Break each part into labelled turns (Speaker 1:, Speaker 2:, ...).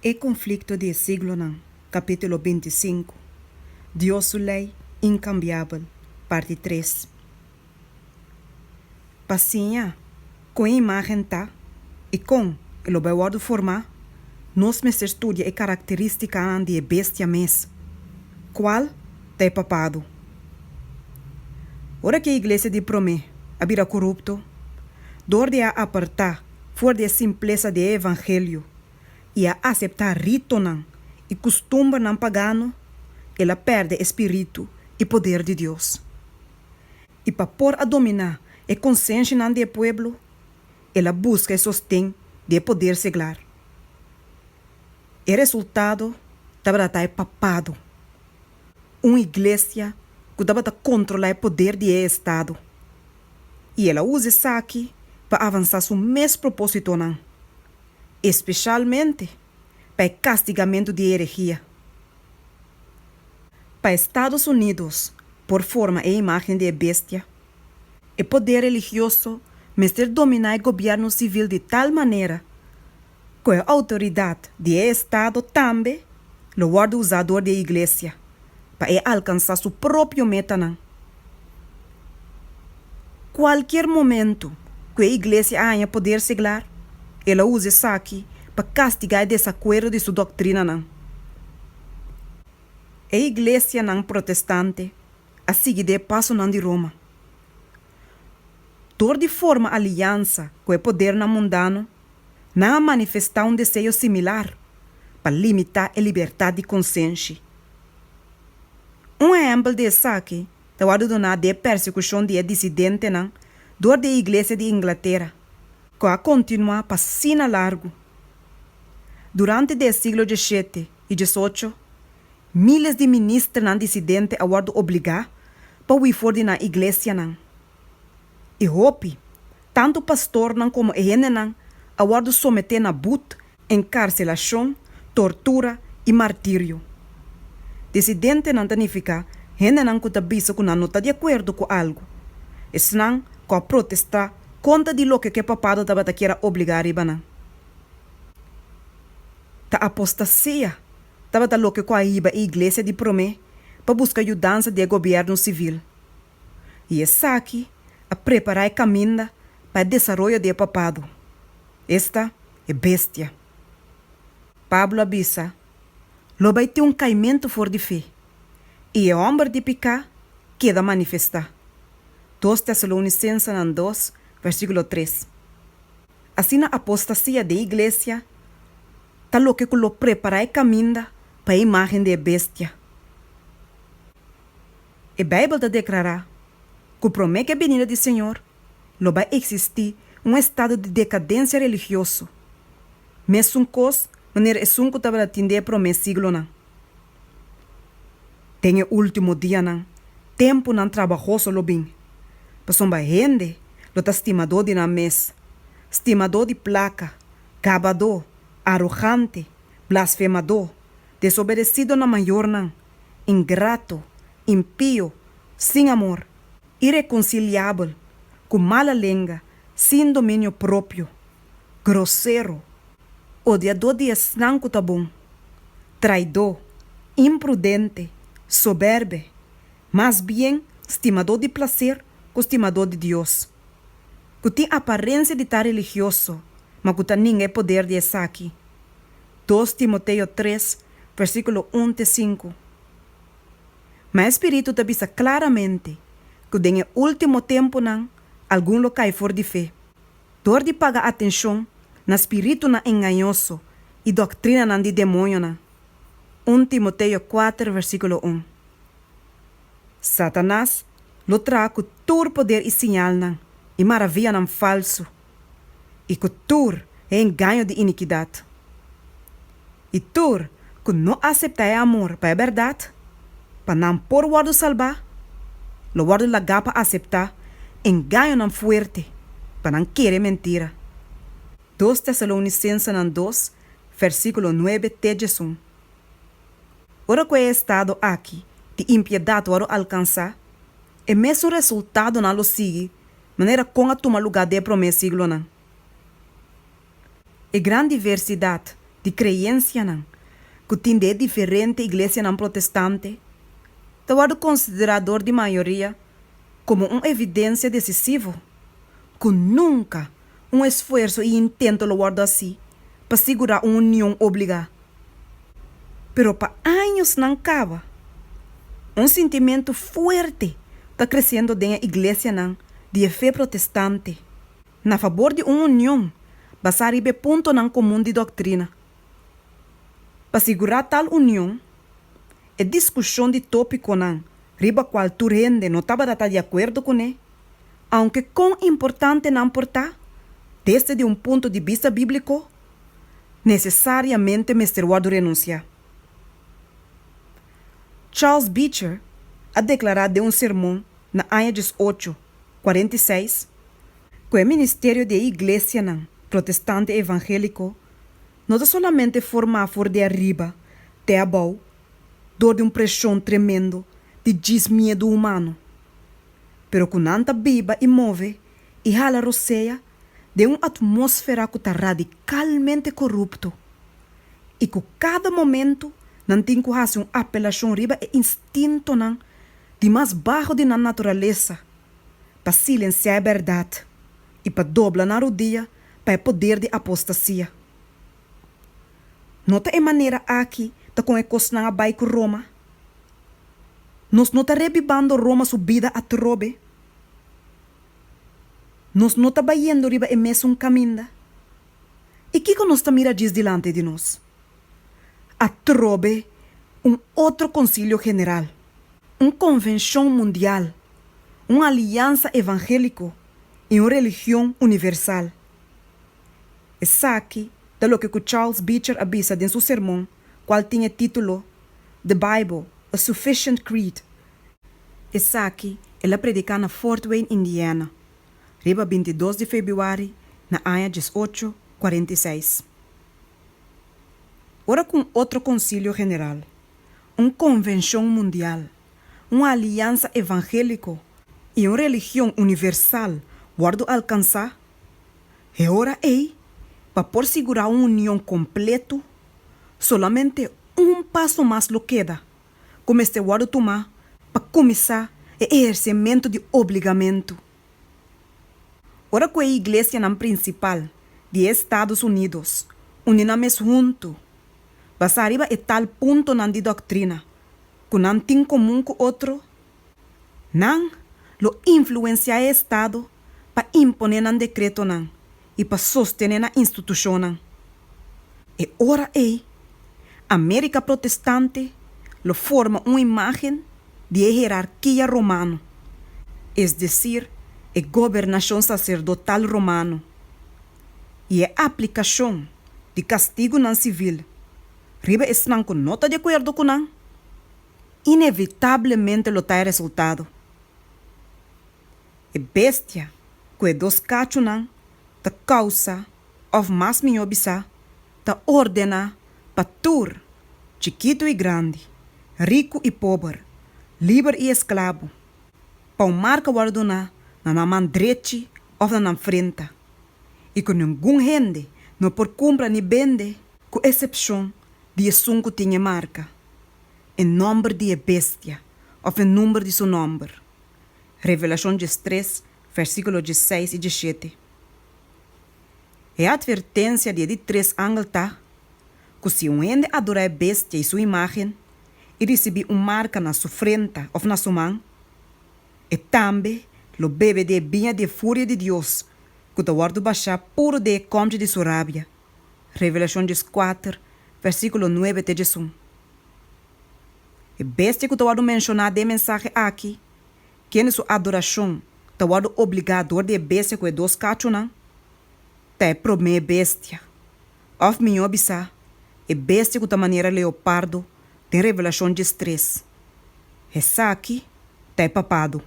Speaker 1: E conflicto de siglo não, capítulo 25. Dios su lei incambiável, parte 3. Pasinha, com a imagem tá, e com o bewardo formar, nós me estudia a característica de bestia mes. Qual? Tá papado. Ora que a igreja de promê, abira corrupto, dor de a apertar, for de simpleza de evangelho, e a aceitar rito não, e costume não pagano, ela perde espírito e poder de Deus. E para pôr a dominar a consciência não do povo, ela busca e sostém de poder seglar. E resultado, estava papado. Uma igreja que estava controlar o poder de Estado. E ela usa isso aqui para avançar seu mesmo propósito não. Especialmente para o castigamento de heresia. Para Estados Unidos, por forma e imagem de bestia, o poder religioso mestre dominar o governo civil de tal maneira que a autoridade de Estado também lo guarda usador de igreja para alcançar seu próprio meta. Não. Qualquer momento que a igreja tenha poder seglar, ela usa isso aqui para castigar o desacordo de sua doutrina. Não. A igreja não protestante a seguir de passo não de Roma. Tor de forma aliança com o poder não mundano, não manifestar um desejo similar para limitar a liberdade de consciência. Um exemplo desse aqui é o donar de persecução de dissidente não, dor da igreja de Inglaterra, que a continuar para sina largo. Durante o século XVII e XVIII, milhares de ministros não dissidentes a obrigar para ir fora na igreja não. E hope, tanto pastor não como gente não a someter na but, encarcelação, tortura e martírio. Dissidente não significa gente não que está com não está de acordo com algo. E senão, com a protestar contra de lo que papado estava querer obrigar a ta apostasia estava da lo que com a igreja de promê para buscar ajudança do governo civil. E essa aqui a preparar o caminho para o desenvolvimento do papado. Esta é bestia. Pablo avisa, lo vai ter caimento fora de fé. E o homem de picar queda manifestar. 2 Tessalonicenses 2, versículo 3. Assim a apostasia da igreja está lo que lo preparar o caminho para a imagem de bestia. A Bíblia está declarar que promete a venida do Senhor, não vai existir um estado de decadência religioso. Mesmo coisa, maneira é um que estava atendendo a promessa siglo não. Tem o último dia não, tempo não trabalhoso lo bem. Passou uma gente, lo está estimador de na mesa, estimador de placa, gabador, arrogante, blasfemador, desobedecido na maior não, ingrato, impio, sem amor, irreconciliável, com mala língua, sem domínio próprio, grosseiro, odiador de esnanco tá bom, traidor, imprudente, soberbo, mas bem estimador de prazer com estimador de Deus. Que tem aparência de estar religioso, mas que tem ninguém poder de essa aqui. 2 Timoteo 3, versículo 1 a 5. Mas o Espírito te avisa claramente que no último tempo não, algum lo cai fora de fé. Dor de pagar atenção na espírito na engañoso e doutrina na de demônio na. 1 Timoteo 4, versículo 1. Satanás lo traz com todo poder e sinal na, e maravilha não falso, e que tudo é enganho de iniquidade. E tudo que não aceitar amor para a verdade, para não pôr o guardo salvar, o guardo lagar para aceitar, enganho não forte, para não querer mentira. 2 Tessalonicenses 2, versículo 9 até 11. Ora que é estado aqui, de impiedade para alcançar, é mesmo resultado não lo sigue, maneira como a toma lugar de promessa siglo não. A grande diversidade de crença não, que tem de diferente igreja não protestante, está considerador de maioria como uma evidência decisiva, que nunca um esforço e intento lo guardo assim, para segurar uma união obligada. Pero para anos não acaba. Um sentimento forte está crescendo dentro da igreja não, de fé protestante, na favor de uma união, basada em ponto não comum de doutrina. Para segurar tal união, a discussão de tópico não, riba qual tu rende não estava de acordo com ele, aunque quão importante não portar, desde um ponto de vista bíblico, necessariamente mesterwado renunciar. Charles Beecher ha declarado de um sermão na Aya 18:46 que o ministério da igreja não, protestante evangélico não solamente forma por de arriba, de abaixo, dor de pressão tremendo de desmedo humano, pero com tanta biba e move e hala roceia de uma atmosfera que está radicalmente corrupto e que cada momento não tem que fazer uma apelação riba e instinto não, de mais baixo de na natureza para silenciar a verdade e para dobrar na rodilha para o poder de apostasia. Nota a maneira aqui da com a coisa na bairro Roma. Nós não está rebibando Roma subida a trobe. Nós não está baiando riba e mesmo caminho. E que nós está mira diz delante de nós? A trobe outro concílio general, convenção mundial, uma aliança evangélica e uma religião universal. É aqui de lo que Charles Beecher avisa em seu sermão, qual tinha título The Bible, a Sufficient Creed. É aqui ela predica na Fort Wayne, Indiana, riba 22 de fevereiro, na Aya 18:46. Ora com outro concílio general, convenção mundial, uma aliança evangélica e uma religião universal guardo alcançar, é hora para por segurar uma união completa, solamente passo mais lo queda, como este guardo tomar para começar o exercimento de obrigamento. Ora que a igreja principal de Estados Unidos, unimos junto, mas arriba é tal ponto não de doutrina, que não tem comum com outro, não lo influencia o Estado para imponer um decreto não, e para sostener a instituição não. E ora América protestante lo forma uma imagem de hierarquia romana, es decir, a governação sacerdotal romano, e a aplicação de castigo não civil. Riba estão com nota de acordo com não, inevitavelmente lo tem resultado. E bestia, que dos cachos não, ta causa, ou mais minha obisa, ta ordena, para tur, chiquito e grande, rico e pobre, livre e escravo, para marca guardona na mão direita ou na frente, e com nenhum gente não por compra nem vende, com exceção de sunco tinha marca, em nome de bestia, ou em número de seu nome. Revelação 3, versículos 16 e 17. É a advertência de 3 ângulos, que se um ende adorar a bestia e sua imagem, e receber uma marca na sua frente ou na sua mão, e também lo bebe de vinha de fúria de Deus, que o guardo baixar puro de conte de sua rábia. Revelação 4, versículo 9 até 11. E bestia que o guardo mencionar de mensagem aqui, que é sua adoração, o guardo obrigador de bestia que é dos cachos, não? Te promê bestia. Of minha obisa, e bestia que da maneira leopardo, tem revelação 3. Essa aqui, te papado.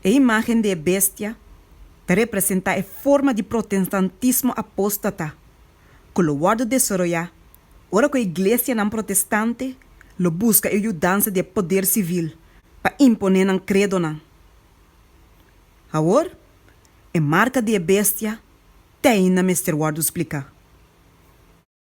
Speaker 1: A imagem de bestia te representa a forma de protestantismo apóstata, que o guardo desarrollar, ora que a igreja não protestante lo busca a ajudança de poder civil para imponer um credo não. Agora, a marca de bestia tem na Mr. Guardo explicar.